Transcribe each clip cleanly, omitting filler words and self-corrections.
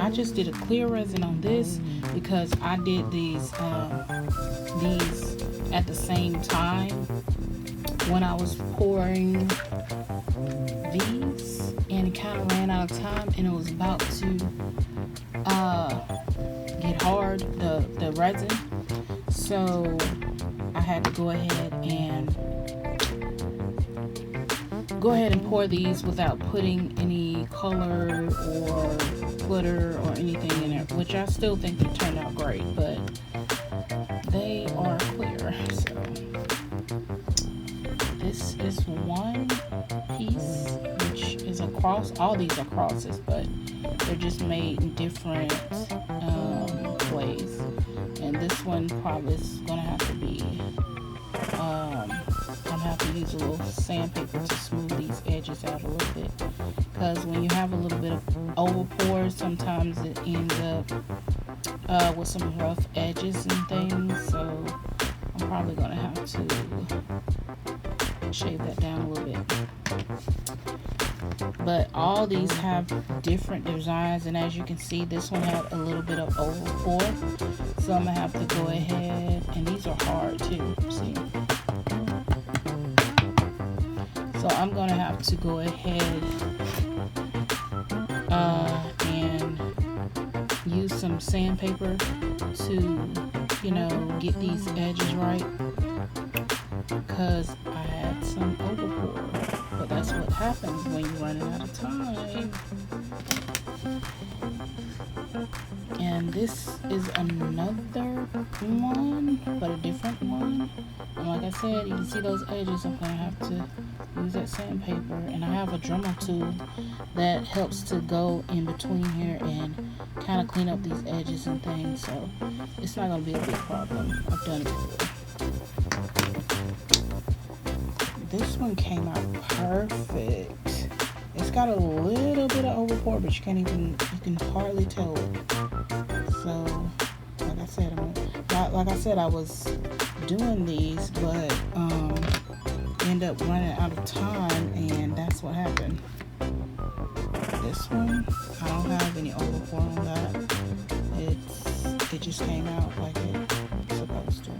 I just did a clear resin on this because I did these at the same time when I was pouring these, and it kind of ran out of time, and it was about to get hard, the resin. So I had to go ahead and pour these without putting any color or glitter or anything in it, which I still think they turned out great, but they are clear. So this is one piece, which is a cross. All these are crosses, but they're just made in different ways. And this one probably is gonna have to be I'm gonna have to use a little sandpaper to smooth these edges out a little bit, because when you have a little bit of over pour, sometimes it ends up with some rough edges and things. So I'm probably gonna have to shave that down a little bit. But all these have different designs, and as you can see, this one had a little bit of over pour, so I'm gonna have to go ahead, and these are hard too, see. So I'm gonna have to go ahead and use some sandpaper to, get these edges right, because I had some overpour. But that's what happens when you're running out of time. And this is another one, but a different one. And like I said, you can see those edges. I'm gonna have to use that sandpaper, and I have a Dremel tool that helps to go in between here and kind of clean up these edges and things. So it's not gonna be a big problem. I've done it before. This one came out perfect. It's got a little bit of overpour, but you can hardly tell it. So, like I said, I was doing these, but end up running out of time, and that's what happened. This one, I don't have any overpour on that. It just came out like it's supposed to.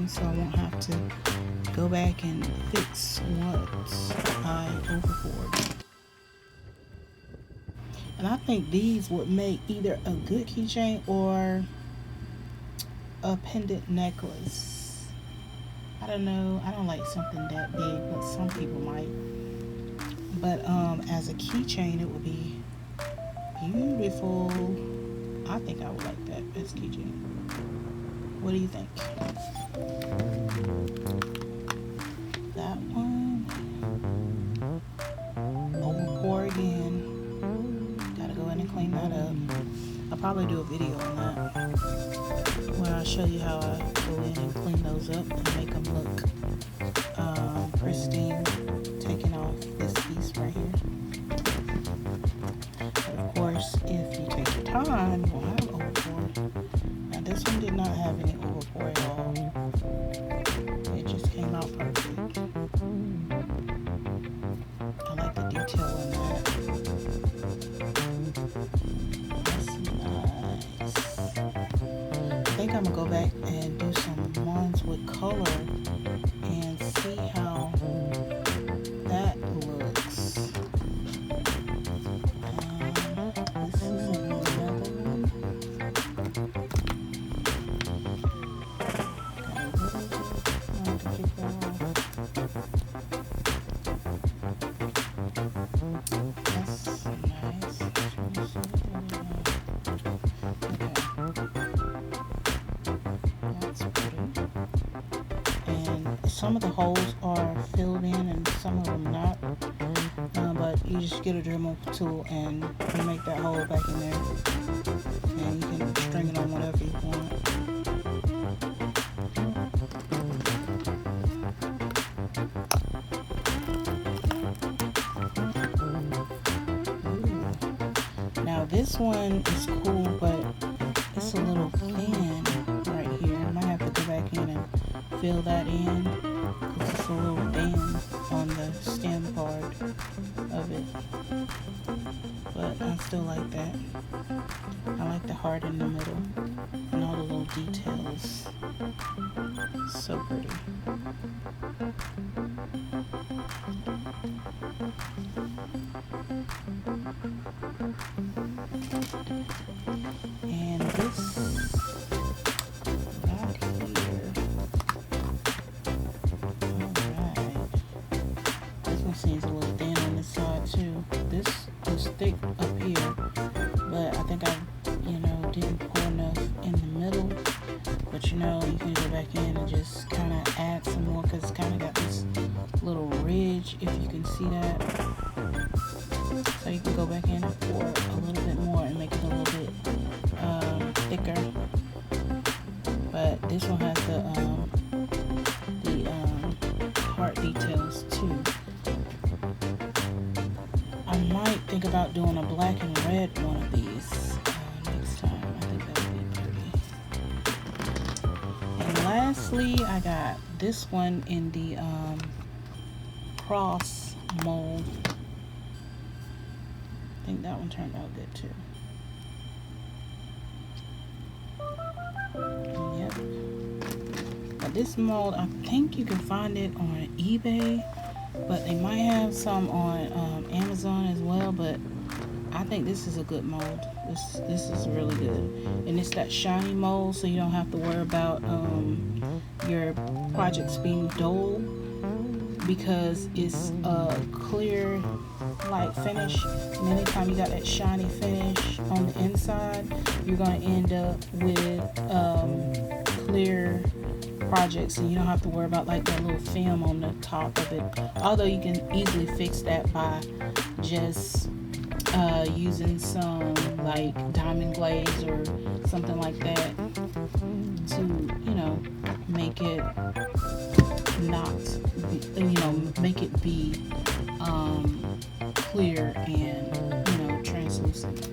So I won't have to go back and fix what I overpoured. And I think these would make either a good keychain or a pendant necklace. I don't know. I don't like something that big, but some people might. But as a keychain, it would be beautiful. I think I would like that as a keychain. What do you think? That one. Overpour again. Gotta go in and clean that up. I'll probably do a video on that where I'll show you how I go in and clean those up and make them look pristine, taking off this piece right here. But of course, if you take your time, you won't have overpour. Now this one did not have any overpour at all. It just came out perfect. I like the detail in that. That's nice. I think I'm gonna go back and do some ones with color and see how that looks. This is another one. Some of the holes are filled in and some of them not, but you just get a Dremel tool and you make that hole back in there, and you can string it on whatever you want. Now this one is cool, but it's a little thin. fill that in because it's a little thin on the stem part of it. But I still like that. I like the heart in the middle and all the little details. So pretty. And this right here. Alright. This one seems a little thin on this side too. This was thick up here, but I think I, didn't pour enough in the middle. But you can go back in and just kind of add some more because it's kind of got this little ridge, if you can see that. So you can go back in and pour a little bit more and make it a little bit thicker. But this one has the heart details too. I might think about doing a black and red one of these next time. I think that would be pretty. And lastly, I got this one in the cross mold. I think that one turned out good too. Yep. But this mold, I think you can find it on eBay, but they might have some on Amazon as well. But I think this is a good mold. This is really good, and it's that shiny mold, so you don't have to worry about your projects being dull, because it's a clear light finish, and anytime you got that shiny finish on the inside, you're going to end up with clear projects, and you don't have to worry about like that little film on the top of it. Although you can easily fix that by just using some like diamond glaze or something like that to make it not be, make it be clear and translucent.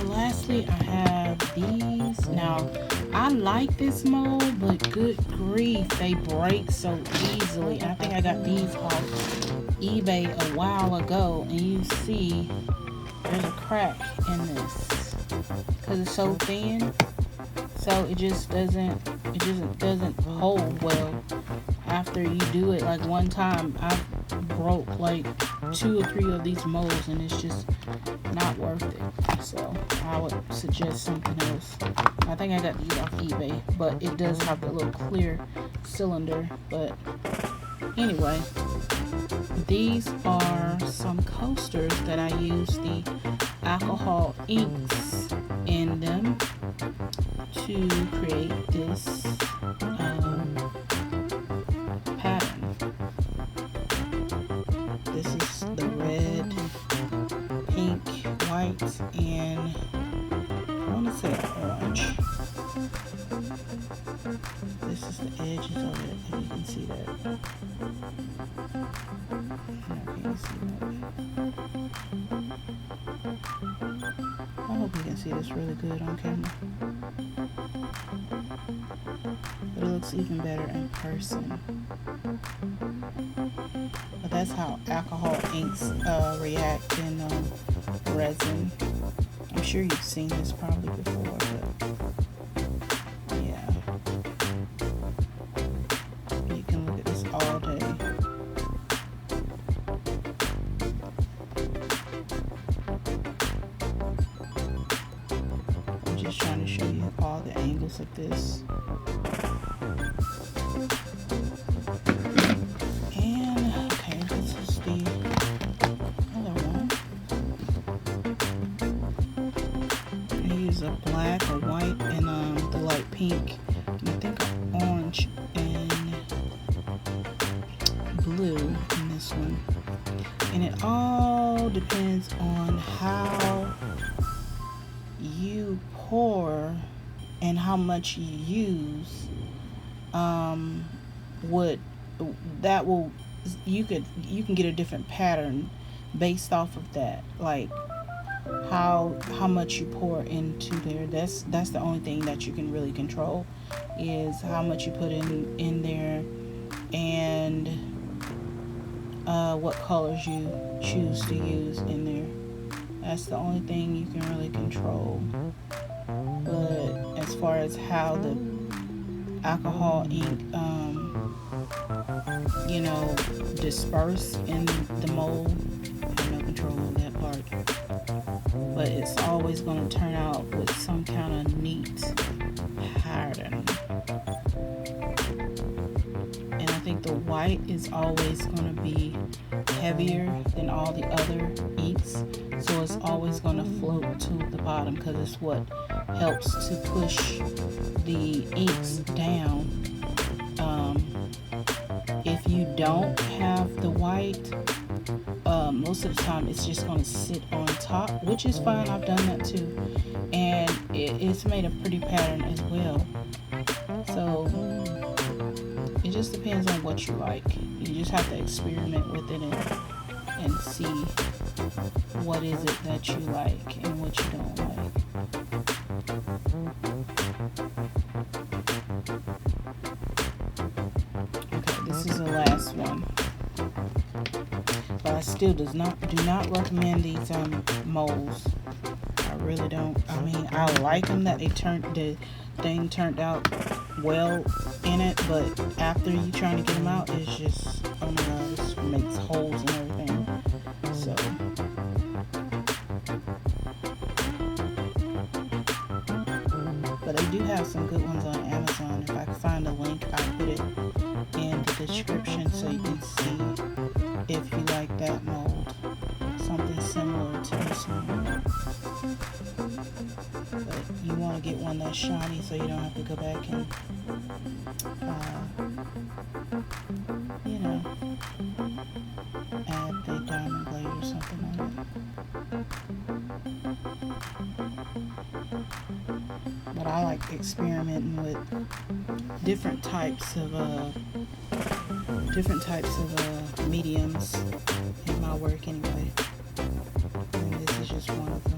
Lastly, I have these. Now I like this mold, but good grief, they break so easily. I think I got these off eBay a while ago, and you see there's a crack in this because it's so thin, so it just doesn't hold well after you do it. Like one time I broke like 2 or 3 of these molds, and it's just not worth it. So I would suggest something else. I think I got these off eBay, but it does have the little clear cylinder. But anyway, these are some coasters that I use the alcohol inks in them to create this pattern. This is the red, pink, white, and I want to say orange. This is the edges of it, if you can see that. I can't see that. I hope you can see this really good on camera. But it looks even better in person. But that's how alcohol inks react in resin. I'm sure you've seen this probably before, but yeah. You can look at this all day. I'm just trying to show you all the angles of this. And okay, this is the other one. I use a black, a white, and the light pink, and I think orange and blue in this one. And it all depends on how you pour and how much you use. You can get a different pattern based off of that. Like how much you pour into there. That's the only thing that you can really control, is how much you put in there, and what colors you choose to use in there. That's the only thing you can really control. But as far as how the alcohol ink, disperse in the mold, I have no control of that part. But it's always going to turn out with some kind of neat pattern. And I think the white is always going to be heavier than all the other inks, so it's always going to float to the bottom, because it's what helps to push the inks down. If you don't have the white, most of the time it's just going to sit on top, which is fine. I've done that too, and it's made a pretty pattern as well. So it just depends on what you like. You just have to experiment with it and see what is it that you like and what you don't like. Okay, this is the last one. But I still do not recommend these molds. I really don't. I mean, I like them that the thing turned out well in it, but after you trying to get them out, it's just, oh my god, it makes holes and everything. So but they do have some good ones on Amazon. If I can find a link, I'll put it in the description so you can see if you like that mold. Something similar to this one. But you want to get one that's shiny so you don't have to go back and add the diamond blade or something on it. But I like experimenting with different types of mediums in my work anyway. And this is just one of them.